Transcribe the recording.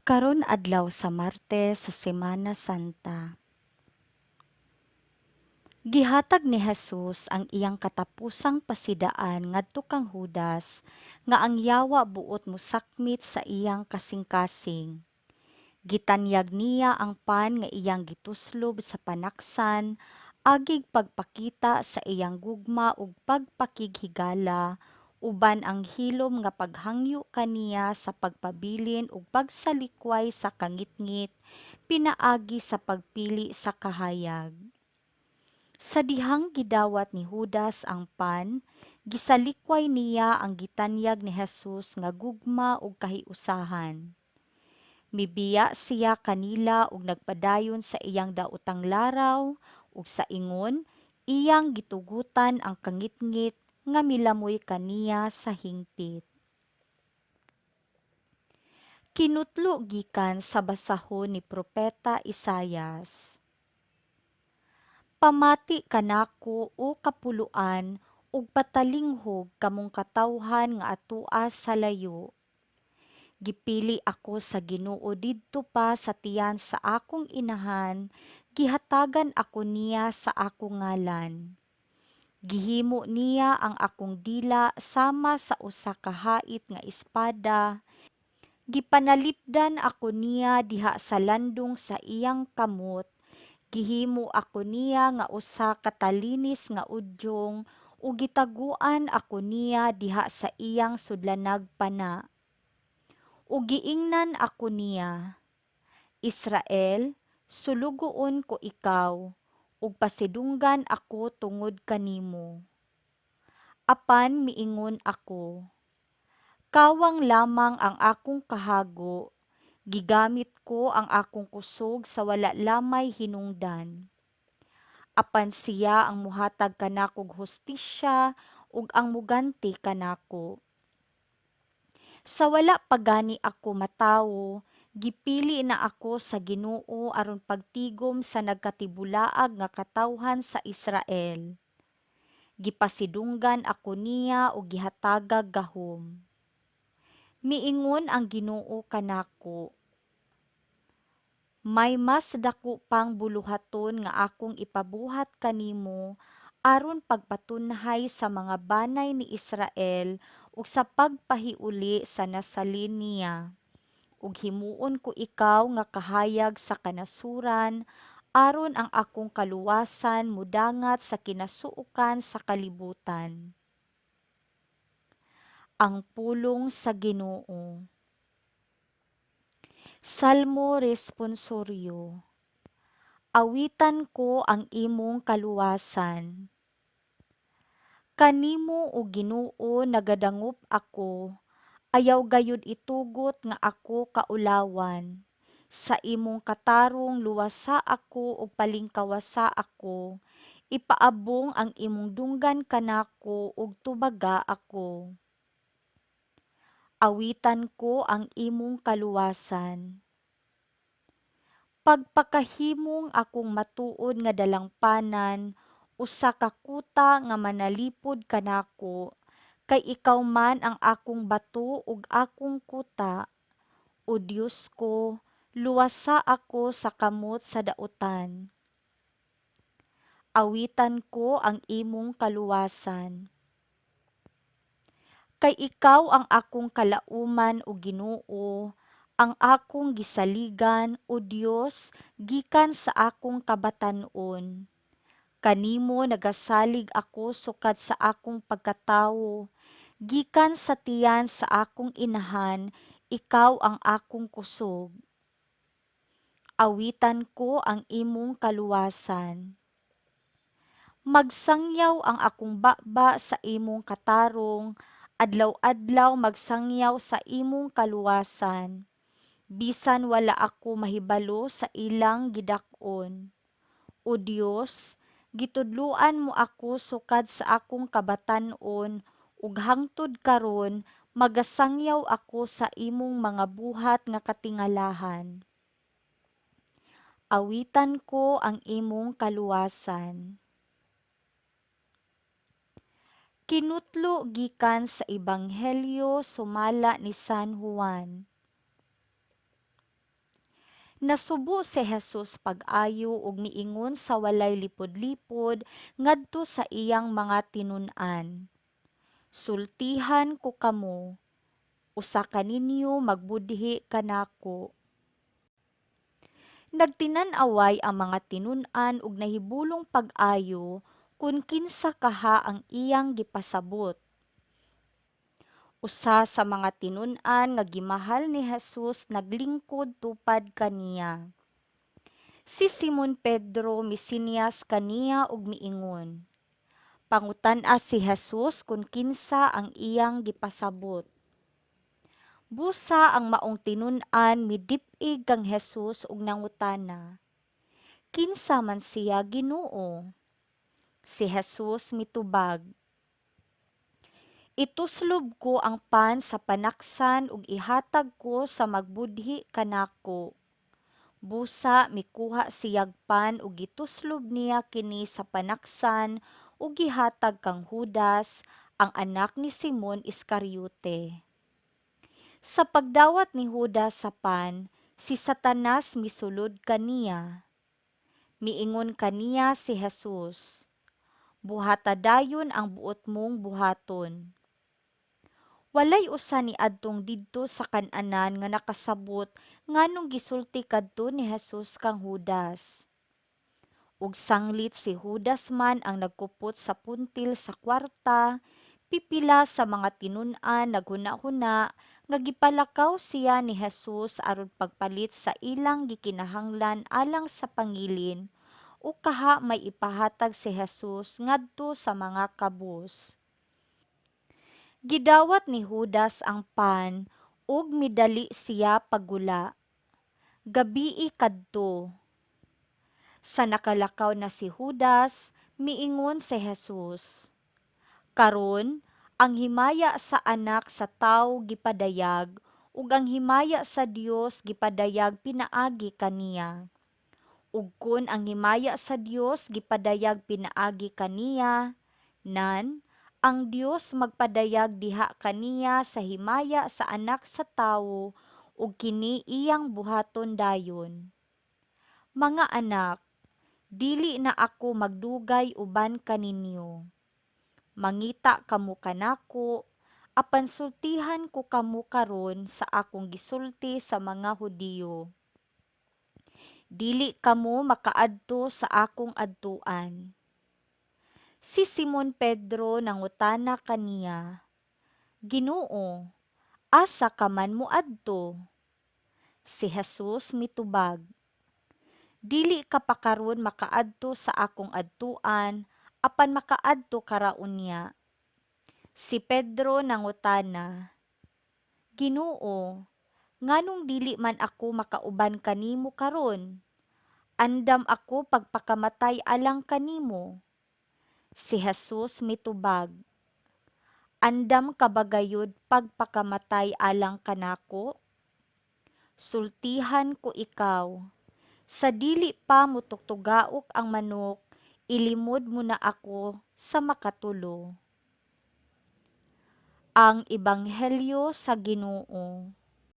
Karon adlaw sa Martes sa Semana Santa. Gihatag ni Jesus ang iyang katapusang pasidaan ngadto kang Judas nga ang yawa buot musakmit sa iyang kasing-kasing. Gitanyag niya ang pan nga iyang gituslob sa panaksan agig pagpakita sa iyang gugma ug pagpakighigala uban ang hilom nga paghangyo kaniya sa pagpabilin ug pagsalikway sa kangitngit pinaagi sa pagpili sa kahayag. Sa dihang gidawat ni Judas ang pan, gisalikway niya ang gitanyag ni Jesus nga gugma ug kahiusahan. Mibiya siya kanila ug nagpadayon sa iyang daotang laraw ug sa ingon iyang gitugutan ang kangitngit nga milamoy kaniya sa hingpit. Kinutlo gikan sa basahon ni propeta Isayas. Pamati kanako o kapuluan ug patalinghog kamong katawhan nga atuas sa layo. Gipili ako sa Ginoo didto pa sa tiyan sa akong inahan, gihatagan ako niya sa akong ngalan. Gihimo niya ang akong dila sama sa usa ka hait nga espada, gipanalipdan ako niya diha sa landong sa iyang kamot, gihimo ako niya nga usa ka talinis nga udyong, ug gitaguan ako niya diha sa iyang sudlanag pana. Ug giingnan ako niya, Israel, sulugoon ko ikaw, ug pasidunggan ako tungod kanimo. Apan miingon ako, kawang lamang ang akong kahago, gigamit ko ang akong kusog sa wala lamay hinungdan. Apan siya ang muhatag kanakog hustisya ug ang muganti kanako. Sa wala pagani ako matawo, gipili na ako sa Ginoo aron pagtigom sa nagkatibulaag nga katawhan sa Israel. Gipasidunggan ako niya ug gihatagag gahom. Miingon ang Ginoo kanako, may mas dako pang buluhaton nga akong ipabuhat kanimo aron pagpatunhay sa mga banay ni Israel ug sa pagpahiuli sa nasalin niya. Ug himuon ko ikaw nga kahayag sa kanasuran aron ang akong kaluwasan mudangat sa kinasuokan sa kalibutan. Ang pulong sa Ginoo. Salmo responsoryo. Awitan ko ang imong kaluwasan. Kanimo o Ginoo nagadangup ako, ayaw gayud itugot nga ako kaulawan. Sa imong katarong luwasa ako ug palingkawasa ako, ipaabong ang imong dunggan kanako ug tubaga ako. Awitan ko ang imong kaluwasan. Pagpakahimong akong matuod nga dalangpanan, usa ka kuta nga manalipod kanako, kay ikaw man ang akong bato ug akong kuta. O Dios ko, luwasa ako sa kamot sa dautan. Awitan ko ang imong kaluwasan. Kay ikaw ang akong kalauman o Ginoo, ang akong gisaligan o Dios gikan sa akong kabatan-on. Kanimo nagasalig ako sukad sa akong pagkatawo, gikan sa tiyan sa akong inahan, ikaw ang akong kusog. Awitan ko ang imong kaluwasan. Magsangyaw ang akong baba sa imong katarong, adlaw-adlaw magsangyaw sa imong kaluwasan. Bisan wala ako mahibalo sa ilang gidak-on. O Dios, gitudloan mo ako sukad sa akong kabatan-on ug hangtod karon magasangyaw ako sa imong mga buhat nga katingalahan. Awitan ko ang imong kaluwasan. Kinutlo gikan sa Ebanghelyo sumala ni San Juan. Nasubo si Jesus pag-ayo ug miingon sa walay lipod-lipod ngadto sa iyang mga tinun-an. Sultihan ko kamo, usa ka ninyo magbudhi kanako. Nagtinan-away ang mga tinun-an ug nahibulong pag-ayo kun kinsa kaha ang iyang gipasabot. Usa sa mga tinun-an nga gimahal ni Jesus naglingkod tupad kaniya. Si Simon Pedro misinyas kaniya ug miingon. Pangutan-a si Jesus kung kinsa ang iyang gipasabot. Busa ang maong tinun-an midip-ig kang Jesus ug nangutana. Kinsa man siya Ginoo? Si Jesus mitubag. Ituslob ko ang pan sa panaksan ug ihatag ko sa magbudhi kanako. Busa mikuha siyag pan ug gituslob niya kini sa panaksan ug gihatag kang Judas, ang anak ni Simon Iscariote. Sa pagdawat ni Judas sa pan, si Satanas misulod kaniya. Miingon kaniya si Jesus, "Buhata dayon ang buot mong buhaton." Walay usa ni adtong didto sa kan-anan nga nakasabot nganong gisulti kadto ni Jesus kang Judas. Ug sanglit si Judas man ang nagkupot sa puntil sa kwarta, pipila sa mga tinun-an naghuna-huna nga gipalakaw siya ni Jesus aron pagpalit sa ilang gikinahanglan alang sa pangilin o kaha may ipahatag si Jesus ngadto sa mga kabus. Gidawat ni Judas ang pan ug midali siya paggula. Gabii kadto. Sa nakalakaw na si Judas, miingon si Jesus, "Karon, ang himaya sa anak sa tawo gipadayag, ug ang himaya sa Dios gipadayag pinaagi kaniya. Ug kun ang himaya sa Dios gipadayag pinaagi kaniya, nan, ang Dios magpadayag diha kaniya sa himaya sa anak sa tawo, ug kini iyang buhaton dayon. Mga anak, dili na ako magdugay uban kaninyo. Mangita kamo kanako, apan sultihan ko kamo karon sa akong gisulti sa mga Hudiyo. Dili kamo makaadto sa akong adtuan." Si Simon Pedro nangutana kaniya, "Ginoo, asa ka man moadto?" Si Jesus mitubag, "Dili ka pa karon makaadto sa akong adtuan, apan makaadto ka ra unya." Si Pedro nangutana, "Ginoo, nganong dili man ako makauban kanimo karon? Andam ako pagpakamatay alang kanimo." Si Jesus mitubag, "Andam ka ba gayud pagpakamatay alang kanako? Sultihan ko ikaw, sa dili pa motugtugaok ang manok, ilimod mo na ako sa makatulo." Ang Ebanghelyo sa Ginoo.